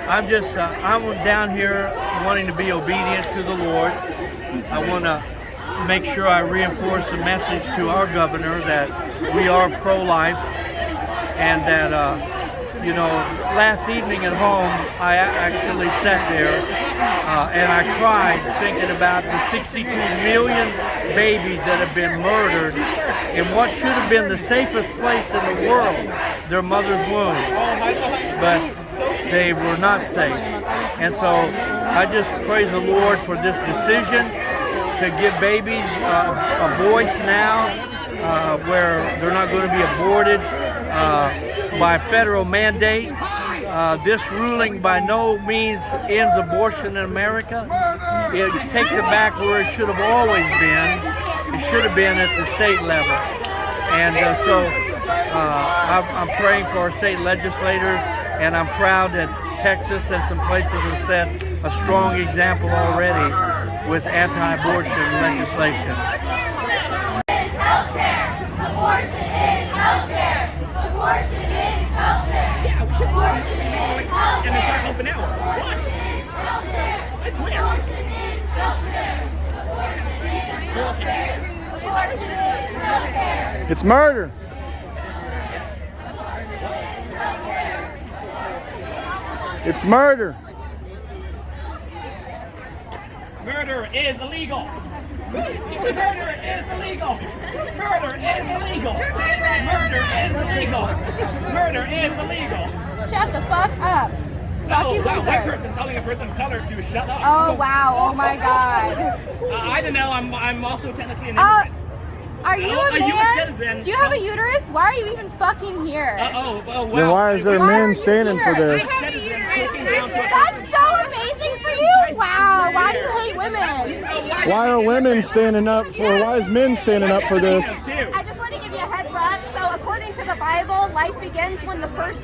I'm down here wanting to be obedient to the Lord. I want to make sure I reinforce the message to our governor that we are pro-life, and that, last evening at home, I actually sat there and I cried thinking about the 62 million babies that have been murdered in what should have been the safest place in the world, their mother's womb. But they were not safe. And so I just praise the Lord for this decision to give babies a voice now, where they're not going to be aborted by federal mandate. This ruling by no means ends abortion in America. It takes it back where it should have always been. It should have been at the state level. And I'm praying for our state legislators, and I'm proud that Texas and some places have set a strong example already with anti-abortion legislation. Abortion is healthcare. Abortion is healthcare. Yeah, we should Abortion is healthcare. And they start helping out. What? I swear. Abortion is healthcare. Abortion is healthcare. It's murder. It's murder. Murder is illegal. Murder is illegal. Murder is illegal. Murder is illegal. Murder is illegal. Shut the fuck up. Fuck you, Wow, loser. white person telling a person of color to shut up. Oh wow. Oh my god. I don't know. I'm also technically an Uh, immigrant. are you a A man? US citizen. Do you have a uterus? Why are you even fucking here? Well. Then why is there Why are men you standing for here? this? Citizen choking down to a That's so amazing for you. Wow. Why do you hate women? Why are women standing up for? Why is men standing up for this? I just want to give you a heads up. So according to the Bible, life begins when the breath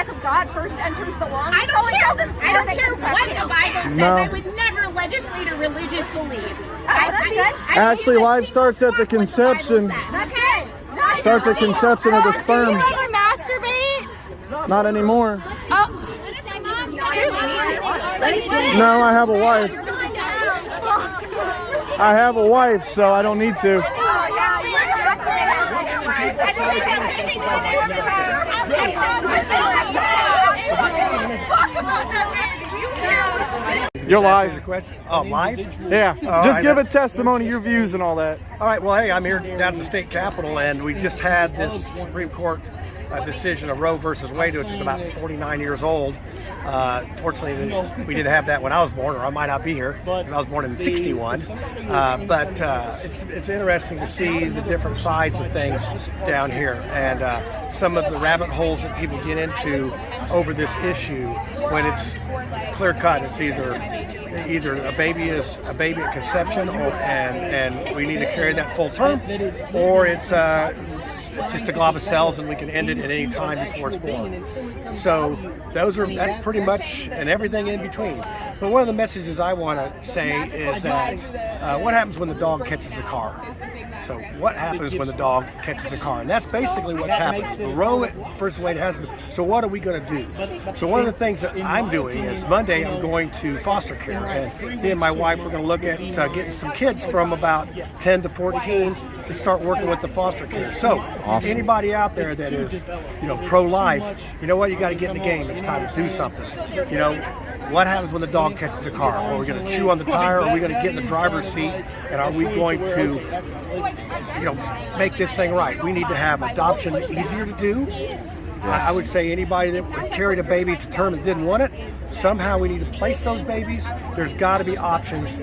of God first enters the lungs. I don't care. doesn't I don't start at care what conception. the Bible says. No. I would never legislate a religious belief. That's good. Actually, life starts at the conception. Okay. Starts at conception of the Do sperm. you ever masturbate? Not anymore. Oh. Clearly. No, I have a wife. I have a wife, so I don't need to. You're live. Oh, live? Yeah. Oh, Just I give know. a testimony, your views and all that. All right, well, hey, I'm here down at the state capitol, and we just had this Supreme Court decision of Roe versus Wade, which is about 49 years old. Fortunately, we didn't have that when I was born, or I might not be here, because I was born in 61. But it's interesting to see the different sides of things down here, and some of the rabbit holes that people get into over this issue when it's clear cut. It's either a baby is a baby at conception, and we need to carry that full term, or it's just a glob of cells and we can end it at any time before it's born. So that's pretty much, and everything in between. But one of the messages I want to say is that what happens when the dog catches a car? So what happens when the dog catches a car? And that's basically what's happening. The Roe versus Wade has been. So what are we going to do? So one of the things that I'm doing is Monday I'm going to foster care, and me and my wife are going to look at getting some kids from about 10 to 14 to start working with the foster care. So anybody out there that is, pro-life, you know what? You got to get in the game. It's time to do something. What happens when the dog catches a car? Are we going to chew on the tire? Are we going to get in the driver's seat? And are we going to, make this thing right? We need to have adoption easier to do. I would say anybody that carried a baby to term and didn't want it, somehow we need to place those babies. There's got to be options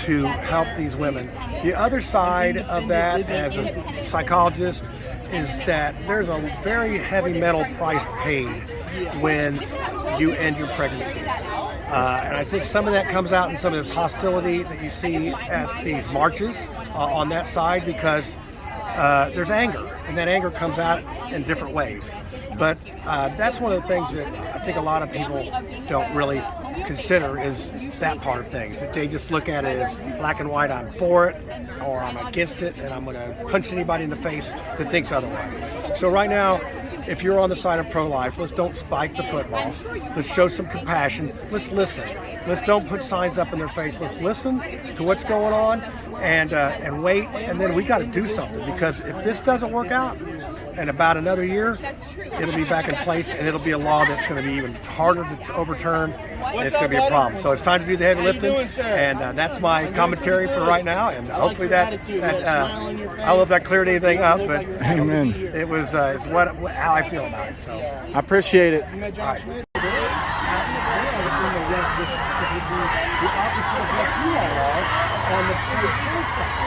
to help these women. The other side of that, as a psychologist, is that there's a very heavy mental price paid when you end your pregnancy. And I think some of that comes out in some of this hostility that you see at these marches on that side, because there's anger, and that anger comes out in different ways. But that's one of the things that I think a lot of people don't really consider, is that part of things. That they just look at it as black and white, I'm for it or I'm against it, and I'm going to punch anybody in the face that thinks otherwise. So right now, if you're on the side of pro-life, let's don't spike the football. Let's show some compassion. Let's listen. Let's don't put signs up in their face. Let's listen to what's going on and wait. And then we got to do something, because if this doesn't work out, in about another year, it'll be back in place, and it'll be a law that's going to be even harder to overturn. And it's going to be a problem. So it's time to do the heavy lifting, and that's my commentary for right now. And hopefully that I don't know if that cleared anything up, but Amen. it was it's how I feel about it. So I appreciate it. all right. The opposite of what you all are on the pro-choice side.